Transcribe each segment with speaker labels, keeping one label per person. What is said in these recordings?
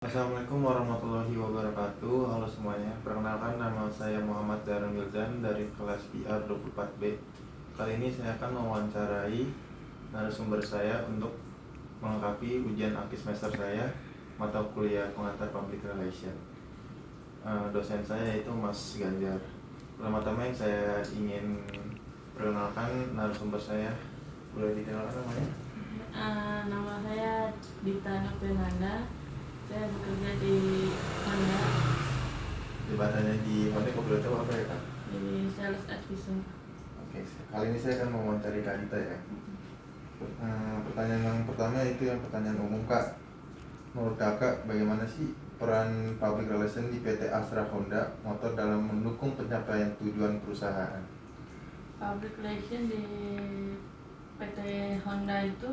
Speaker 1: Assalamualaikum warahmatullahi wabarakatuh. Halo semuanya, perkenalkan nama saya Muhammad Darun Wildan dari kelas PR 24B. Kali ini saya akan mewawancarai narasumber saya untuk melengkapi ujian akhir semester saya mata kuliah pengantar Public Relation. Dosen saya yaitu Mas Ganjar. Pertama-tama yang saya ingin perkenalkan narasumber saya. Boleh dikenalkan namanya?
Speaker 2: Nama saya Dita Nurbenanda. Saya bekerja di Honda
Speaker 1: Jabatannya di Honda, kok boleh tahu apa ya Kak?
Speaker 2: di sales advisor.
Speaker 1: Oke, kali ini saya akan mewawancari Kak Dita ya. Pertanyaan yang pertama itu yang pertanyaan umum Kak. Menurut Kakak, bagaimana sih peran public relation di PT Astra Honda Motor dalam mendukung pencapaian tujuan perusahaan?
Speaker 2: Public relation di PT Honda itu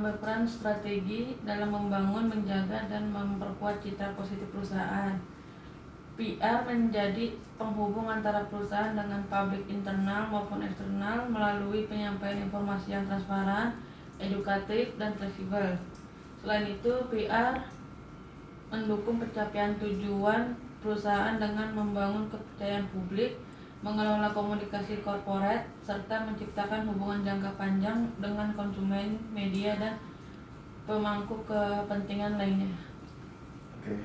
Speaker 2: berperan strategi dalam membangun, menjaga, dan memperkuat citra positif perusahaan. PR menjadi penghubung antara perusahaan dengan publik internal maupun eksternal melalui penyampaian informasi yang transparan, edukatif, dan fleksibel. Selain itu, PR mendukung pencapaian tujuan perusahaan dengan membangun kepercayaan publik, mengelola komunikasi korporat, serta menciptakan hubungan jangka panjang dengan konsumen, media, dan pemangku kepentingan lainnya.
Speaker 1: Oke,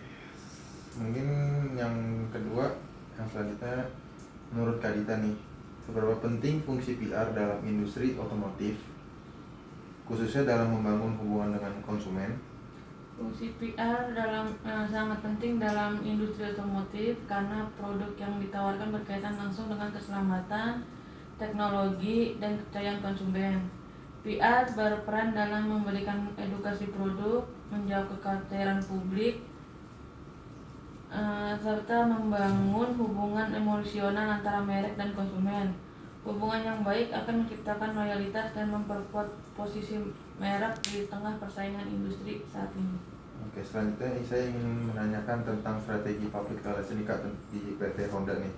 Speaker 1: mungkin yang kedua, yang selanjutnya, menurut Kak Dita nih, seberapa penting fungsi PR dalam industri otomotif, khususnya dalam membangun hubungan dengan konsumen?
Speaker 2: Fungsi PR sangat penting dalam industri otomotif karena produk yang ditawarkan berkaitan langsung dengan keselamatan, teknologi, dan kepercayaan konsumen. PR berperan dalam memberikan edukasi produk, menjawab kekhawatiran publik, serta membangun hubungan emosional antara merek dan konsumen. Hubungan yang baik akan menciptakan loyalitas dan memperkuat posisi merek di tengah persaingan industri saat ini.
Speaker 1: Oke, selanjutnya saya ingin menanyakan tentang strategi public relation di PT Honda nih.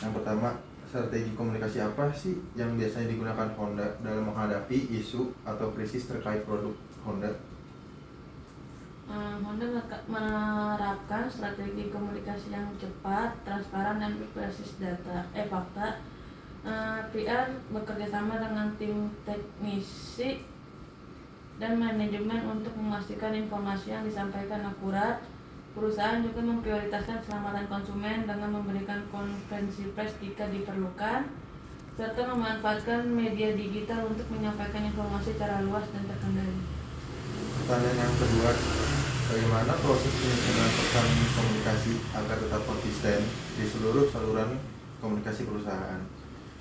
Speaker 1: Yang pertama, strategi komunikasi apa sih yang biasanya digunakan Honda dalam menghadapi isu atau krisis terkait produk Honda?
Speaker 2: Honda menerapkan strategi komunikasi yang cepat, transparan, dan berbasis fakta. PR bekerjasama dengan tim teknisi dan manajemen untuk memastikan informasi yang disampaikan akurat. Perusahaan juga memprioritaskan keselamatan konsumen dengan memberikan konferensi pers jika diperlukan, serta memanfaatkan media digital untuk menyampaikan informasi secara luas dan terkendali.
Speaker 1: Pertanyaan yang kedua, bagaimana proses penyusunan pesan komunikasi agar tetap konsisten di seluruh saluran komunikasi perusahaan?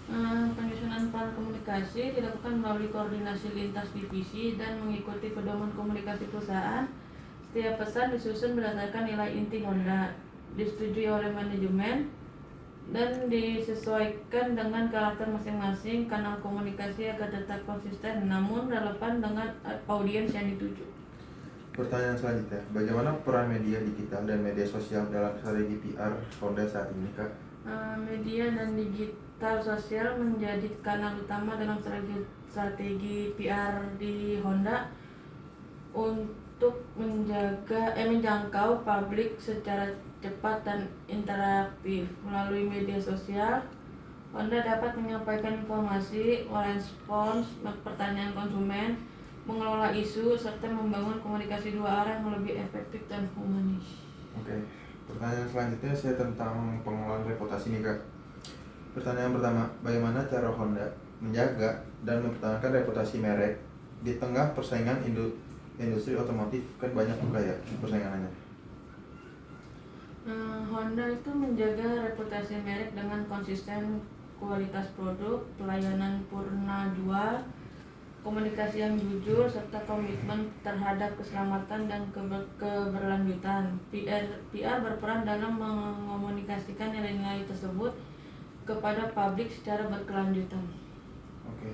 Speaker 2: Penyusunan plan komunikasi dilakukan melalui koordinasi lintas divisi dan mengikuti pedoman komunikasi perusahaan. Setiap pesan disusun berdasarkan nilai inti Honda, disetujui oleh manajemen, dan disesuaikan dengan karakter masing-masing kanal komunikasi agar tetap konsisten namun relevan dengan audiens yang dituju.
Speaker 1: Pertanyaan selanjutnya, bagaimana peran media digital dan media sosial dalam strategi PR Honda saat ini, Kak?
Speaker 2: Media dan digital sosial menjadi kanal utama dalam strategi PR di Honda untuk menjangkau publik secara cepat dan interaktif. Melalui media sosial, Honda dapat menyampaikan informasi, merespons pertanyaan konsumen, mengelola isu, serta membangun komunikasi dua arah yang lebih efektif dan humanis.
Speaker 1: Oke, pertanyaan selanjutnya saya tentang pengelolaan reputasi nih Kak. Pertanyaan pertama, bagaimana cara Honda menjaga dan mempertahankan reputasi merek di tengah persaingan industri otomotif, kan banyak juga ya persaingannya?
Speaker 2: Honda itu menjaga reputasi merek dengan konsisten kualitas produk, pelayanan purna jual, komunikasi yang jujur, serta komitmen terhadap keselamatan dan keberlanjutan. PR berperan dalam mengomunikasikan nilai-nilai tersebut kepada publik secara berkelanjutan.
Speaker 1: Oke,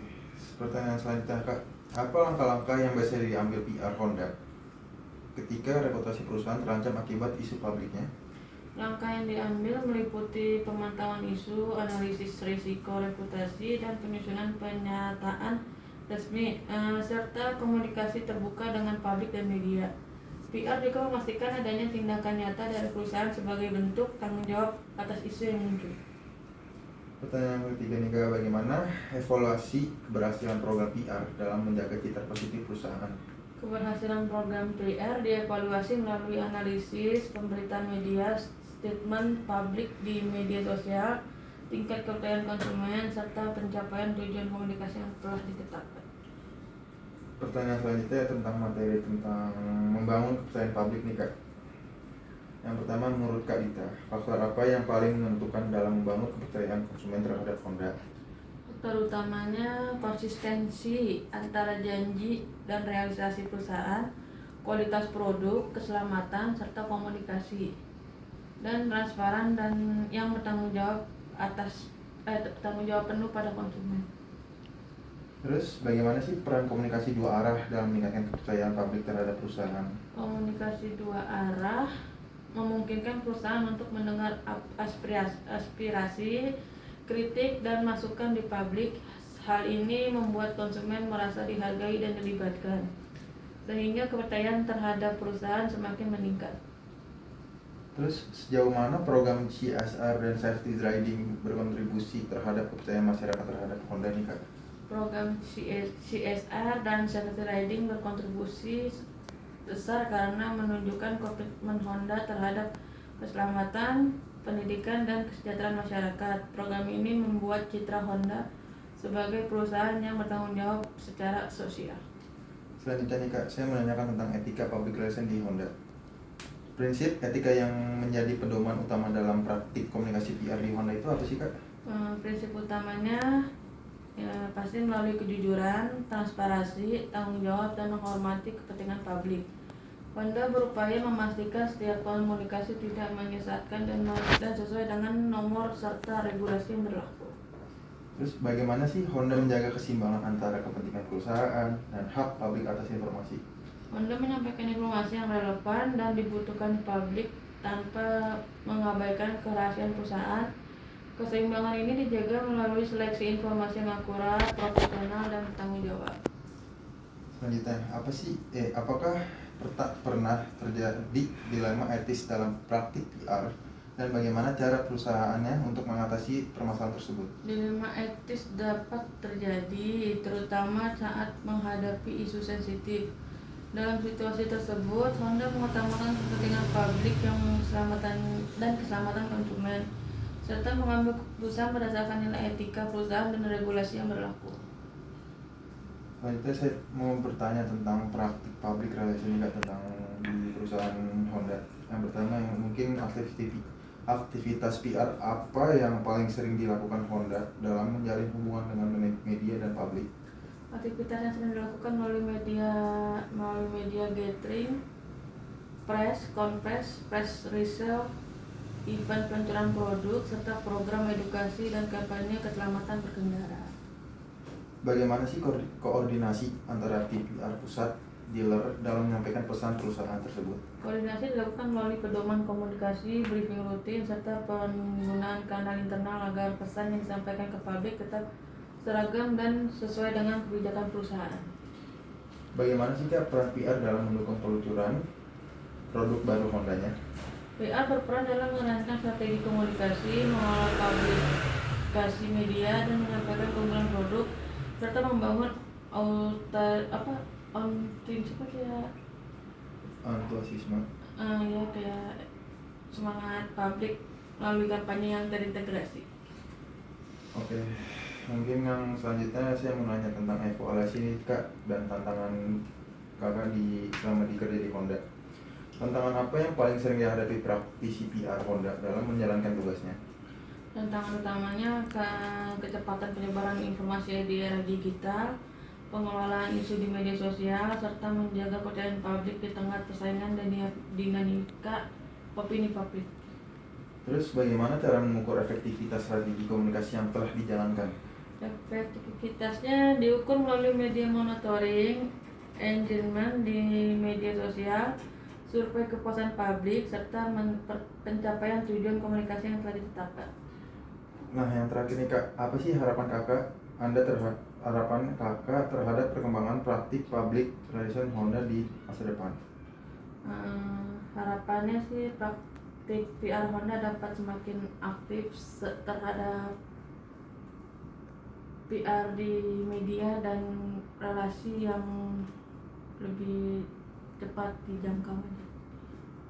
Speaker 1: pertanyaan selanjutnya Kak, apa langkah-langkah yang biasa diambil PR Honda ketika reputasi perusahaan terancam akibat isu publiknya?
Speaker 2: Langkah yang diambil meliputi pemantauan isu, analisis risiko reputasi, dan penyusunan pernyataan resmi, serta komunikasi terbuka dengan publik dan media. PR juga memastikan adanya tindakan nyata dari perusahaan sebagai bentuk tanggung jawab atas isu yang muncul.
Speaker 1: Pertanyaan ketiga nih Kak, bagaimana evaluasi keberhasilan program PR dalam menjaga citra positif perusahaan?
Speaker 2: Keberhasilan program PR dievaluasi melalui analisis pemberitaan media, statement publik di media sosial, tingkat kepercayaan konsumen, serta pencapaian tujuan komunikasi yang telah ditetapkan.
Speaker 1: Pertanyaan selanjutnya tentang materi tentang membangun kepercayaan publik nih Kak. Yang pertama, menurut Kak Dita, faktor apa yang paling menentukan dalam membangun kepercayaan konsumen terhadap Honda?
Speaker 2: Terutamanya konsistensi antara janji dan realisasi perusahaan, kualitas produk, keselamatan, serta komunikasi, dan transparan dan yang bertanggung jawab tanggung jawab penuh pada konsumen.
Speaker 1: Terus bagaimana sih peran komunikasi dua arah dalam meningkatkan kepercayaan publik terhadap perusahaan?
Speaker 2: Komunikasi dua arah memungkinkan perusahaan untuk mendengar aspirasi, kritik, dan masukan di publik. Hal ini membuat konsumen merasa dihargai dan dilibatkan, sehingga kepercayaan terhadap perusahaan semakin meningkat.
Speaker 1: Terus sejauh mana program CSR dan safety riding berkontribusi terhadap kepercayaan masyarakat terhadap Honda nih Kak?
Speaker 2: Program CSR dan safety riding berkontribusi besar karena menunjukkan komitmen Honda terhadap keselamatan, pendidikan, dan kesejahteraan masyarakat. Program ini membuat citra Honda sebagai perusahaan yang bertanggung jawab secara sosial.
Speaker 1: Selanjutnya nih Kak, saya menanyakan tentang etika public relation di Honda. Prinsip etika yang menjadi pedoman utama dalam praktik komunikasi PR di Honda itu apa sih Kak?
Speaker 2: Prinsip utamanya pasti melalui kejujuran, transparansi, tanggung jawab, dan menghormati kepentingan publik. Honda berupaya memastikan setiap komunikasi tidak menyesatkan dan sesuai dengan nomor serta regulasi yang berlaku.
Speaker 1: Terus bagaimana sih Honda menjaga keseimbangan antara kepentingan perusahaan dan hak publik atas informasi?
Speaker 2: Honda menyampaikan informasi yang relevan dan dibutuhkan publik tanpa mengabaikan kerahasiaan perusahaan. Keseimbangan ini dijaga melalui seleksi informasi yang akurat, profesional, dan bertanggung jawab.
Speaker 1: Selanjutnya, apakah pernah terjadi dilema etis dalam praktik PR dan bagaimana cara perusahaannya untuk mengatasi permasalahan tersebut?
Speaker 2: Dilema etis dapat terjadi terutama saat menghadapi isu sensitif. Dalam situasi tersebut, Honda mengutamakan kepentingan publik yang keselamatan konsumen, serta mengambil keputusan berdasarkan nilai etika perusahaan dan regulasi yang berlaku.
Speaker 1: Selanjutnya saya mau bertanya tentang praktik public relation tentang di perusahaan Honda. Yang pertama, yang mungkin aktivitas PR apa yang paling sering dilakukan Honda dalam menjalin hubungan dengan media dan publik?
Speaker 2: Aktivitas yang sering dilakukan melalui media gathering, press resale, event peluncuran produk, serta program edukasi dan kampanye keselamatan berkendara.
Speaker 1: Bagaimana sih koordinasi antara tim PR pusat, dealer dalam menyampaikan pesan perusahaan tersebut?
Speaker 2: Koordinasi dilakukan melalui pedoman komunikasi, briefing rutin, serta penggunaan kanal internal agar pesan yang disampaikan ke publik tetap seragam dan sesuai dengan kebijakan perusahaan.
Speaker 1: Bagaimana sih Kak peran PR dalam mendukung peluncuran produk baru Hondanya?
Speaker 2: PR berperan dalam merancang strategi komunikasi, mengelola publikasi media, dan menyampaikan keunggulan produk, serta membangun
Speaker 1: Antusiasme.
Speaker 2: Kayak semangat publik melalui kampanye yang terintegrasi.
Speaker 1: Oke, mungkin yang selanjutnya saya mau nanya tentang evaluasi ini Kak dan tantangan Kakak selama kerja di Honda. Tantangan apa yang paling sering dihadapi praktisi PR Honda dalam menjalankan tugasnya?
Speaker 2: Tantangan utamanya kecepatan penyebaran informasi di era digital, pengelolaan isu di media sosial, serta menjaga kepercayaan publik di tengah persaingan dan dinamika opini publik.
Speaker 1: Terus bagaimana cara mengukur efektivitas strategi komunikasi yang telah dijalankan?
Speaker 2: Efektivitasnya diukur melalui media monitoring, engagement di media sosial, survei kepuasan publik, serta pencapaian tujuan komunikasi yang telah ditetapkan.
Speaker 1: Nah, yang terakhir nih Kak, apa sih harapan Kakak terhadap perkembangan praktik public relation Honda di masa depan?
Speaker 2: Harapannya sih praktik PR Honda dapat semakin aktif terhadap PR di media dan relasi yang lebih cepat dijangkau.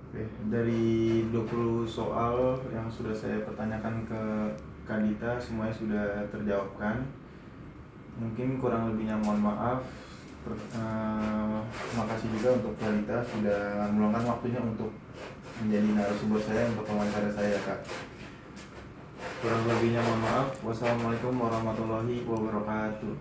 Speaker 1: Oke, dari 20 soal yang sudah saya pertanyakan ke Kadita, semuanya sudah terjawabkan. Mungkin kurang lebihnya mohon maaf. Terima kasih juga untuk Kadita sudah meluangkan waktunya untuk menjadi narasumber saya untuk wawancara saya, Kak. Kurang lebihnya mohon maaf. Wassalamualaikum warahmatullahi wabarakatuh.